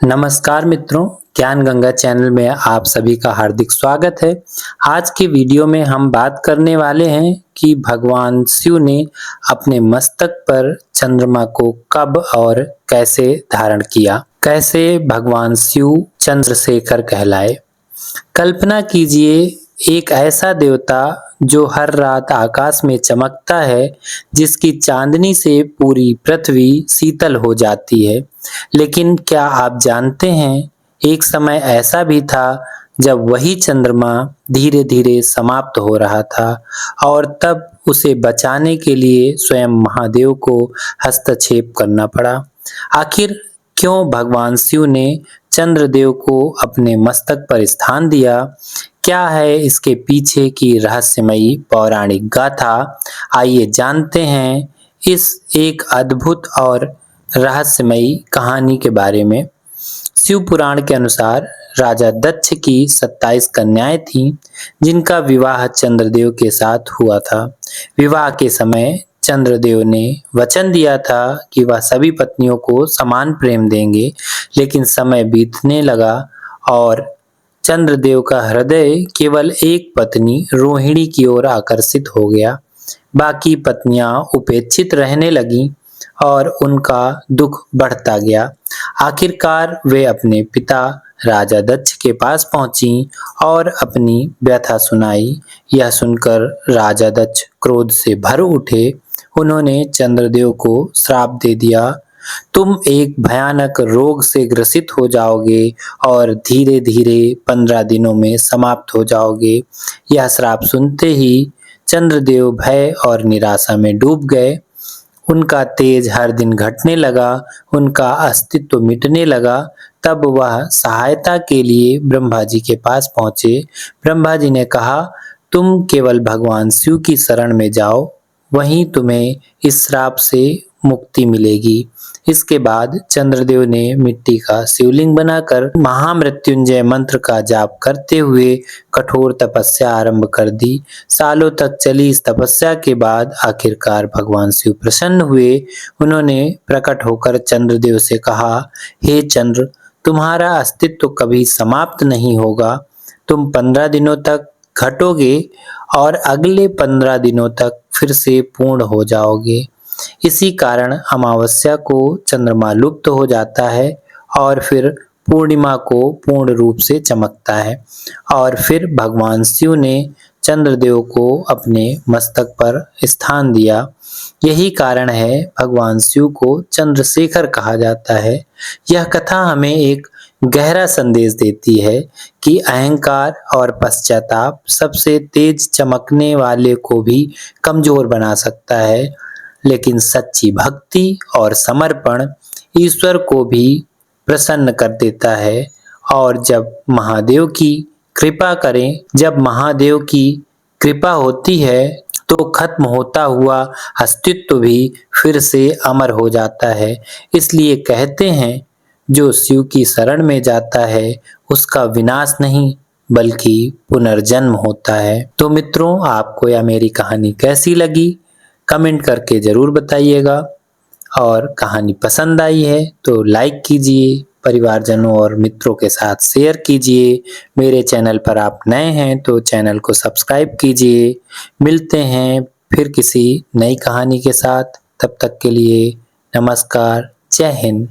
नमस्कार मित्रों, ज्ञान गंगा चैनल में आप सभी का हार्दिक स्वागत है। आज की वीडियो में हम बात करने वाले हैं कि भगवान शिव ने अपने मस्तक पर चंद्रमा को कब और कैसे धारण किया। कैसे भगवान शिव चंद्रशेखर कहलाए। कल्पना कीजिए, एक ऐसा देवता जो हर रात आकाश में चमकता है, जिसकी चांदनी से पूरी पृथ्वी शीतल हो जाती है। लेकिन क्या आप जानते हैं, एक समय ऐसा भी था जब वही चंद्रमा धीरे धीरे समाप्त हो रहा था और तब उसे बचाने के लिए स्वयं महादेव को हस्तक्षेप करना पड़ा। आखिर क्यों भगवान शिव ने चंद्रदेव को अपने मस्तक पर स्थान दिया? क्या है इसके पीछे की रहस्यमयी पौराणिक गाथा? आइए जानते हैं इस एक अद्भुत और रहस्यमयी कहानी के बारे में। शिव पुराण के अनुसार राजा दक्ष की 27 कन्याएं थीं, जिनका विवाह चंद्रदेव के साथ हुआ था। विवाह के समय चंद्रदेव ने वचन दिया था कि वह सभी पत्नियों को समान प्रेम देंगे, लेकिन समय बीतने लगा और चंद्रदेव का हृदय केवल एक पत्नी रोहिणी की ओर आकर्षित हो गया। बाकी पत्नियां उपेक्षित रहने लगीं और उनका दुख बढ़ता गया। आखिरकार वे अपने पिता राजा दक्ष के पास पहुंची और अपनी व्यथा सुनाई। यह सुनकर राजा दक्ष क्रोध से भर उठे। उन्होंने चंद्रदेव को श्राप दे दिया, तुम एक भयानक रोग से ग्रसित हो जाओगे और धीरे धीरे 15 दिनों में समाप्त हो जाओगे। यह श्राप सुनते ही चंद्रदेव भय और निराशा में डूब गए। उनका तेज हर दिन घटने लगा, उनका अस्तित्व मिटने लगा। तब वह सहायता के लिए ब्रह्मा जी के पास पहुंचे। ब्रह्मा जी ने कहा, तुम केवल भगवान शिव की शरण में जाओ, वहीं तुम्हें इस श्राप से मुक्ति मिलेगी। इसके बाद चंद्रदेव ने मिट्टी का शिवलिंग बनाकर महामृत्युंजय मंत्र का जाप करते हुए कठोर तपस्या आरंभ कर दी। सालों तक चली इस तपस्या के बाद आखिरकार भगवान शिव प्रसन्न हुए। उन्होंने प्रकट होकर चंद्रदेव से कहा, हे चंद्र, तुम्हारा अस्तित्व कभी समाप्त नहीं होगा। तुम 15 दिनों तक घटोगे और अगले 15 दिनों तक फिर से पूर्ण हो जाओगे। इसी कारण अमावस्या को चंद्रमा लुप्त हो जाता है और फिर पूर्णिमा को पूर्ण रूप से चमकता है। और फिर भगवान शिव ने चंद्रदेव को अपने मस्तक पर स्थान दिया। यही कारण है भगवान शिव को चंद्रशेखर कहा जाता है। यह कथा हमें एक गहरा संदेश देती है कि अहंकार और पश्चाताप सबसे तेज चमकने वाले को भी कमजोर बना सकता है, लेकिन सच्ची भक्ति और समर्पण ईश्वर को भी प्रसन्न कर देता है। और जब महादेव की कृपा होती है तो खत्म होता हुआ अस्तित्व भी फिर से अमर हो जाता है। इसलिए कहते हैं, जो शिव की शरण में जाता है उसका विनाश नहीं बल्कि पुनर्जन्म होता है। तो मित्रों, आपको यह मेरी कहानी कैसी लगी कमेंट करके जरूर बताइएगा। और कहानी पसंद आई है तो लाइक कीजिए, परिवारजनों और मित्रों के साथ शेयर कीजिए। मेरे चैनल पर आप नए हैं तो चैनल को सब्सक्राइब कीजिए। मिलते हैं फिर किसी नई कहानी के साथ। तब तक के लिए नमस्कार, जय हिंद।